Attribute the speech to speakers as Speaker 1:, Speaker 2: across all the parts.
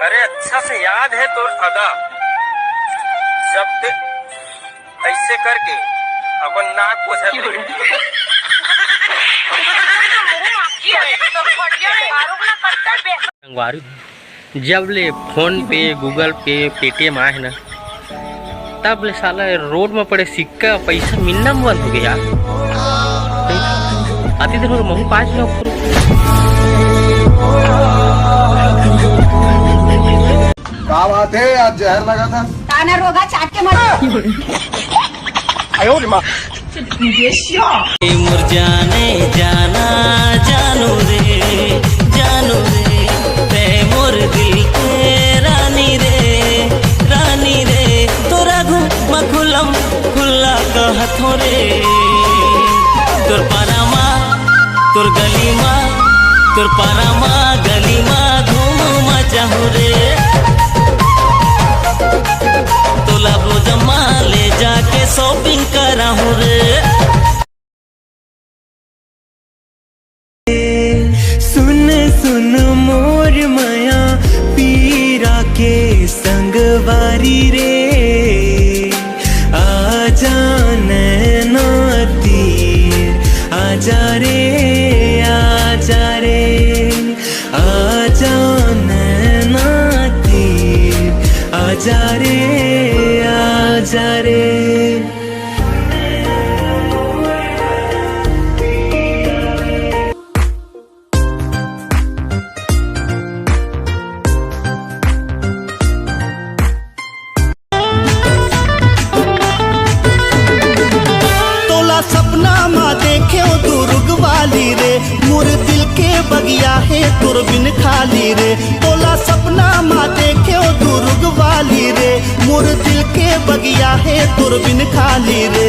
Speaker 1: अरे अच्छा से याद है तो अदा, जब ते ऐसे करके अपन नाक पोछा जब ले फोन पे गूगल पे पेटीएम आए ना, तब ले साला रोड में पड़े सिक्का पैसा मिलना बंद हो गया। आती देर महू 5 लोग
Speaker 2: क्या बात है, आज जहर लगा था।
Speaker 3: ताना रोगा चाट के मरो।
Speaker 4: जाने जाना जानू रे ते मोर दिल के रानी रे तोरा घुमा खुलम खुला कहथो रे, तोर पारामा तोर पारामा गली मा धूम मचाहू रे, तोला बोझमा ले जाके शॉपिंग कराहू रे। सुन सुन मोर माया पीरा के संगवारी रे, आजा नैना तीर आजा रे आजा नैना तीर आजा रे। सपना मा देखे दुर्ग वाली रे, मोर दिल के बगिया है तोर बिन खाली रे। तोला सपना मा देखे दुर्ग वाली रे, मोर दिल के बगिया है तोर बिन खाली रे।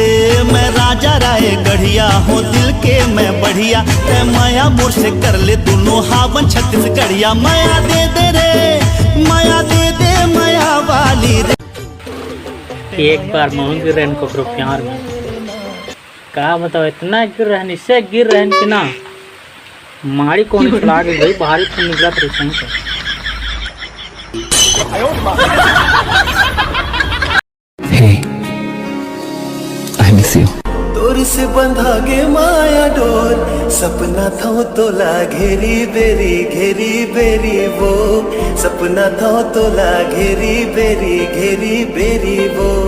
Speaker 4: मैं राजा राय गढ़िया हूँ दिल के मैं बढ़िया, ते माया मोर से कर ले दोनों हावन 36 गढ़िया। माया दे दे रे माया दे दे माया वाली रे।
Speaker 5: एक बार मोहन गिर रहे को प्यार में का बताओ, इतना गिर रहे इससे गिर रहे कि ना मारी कौन खिला के गई बाहर तो निकला तो सही से।
Speaker 6: Hey, I miss you.
Speaker 4: तोर से बंधा गे माया डोर, सपना था तोला घेरी बेरी वो, सपना था तोला घेरी बेरी वो।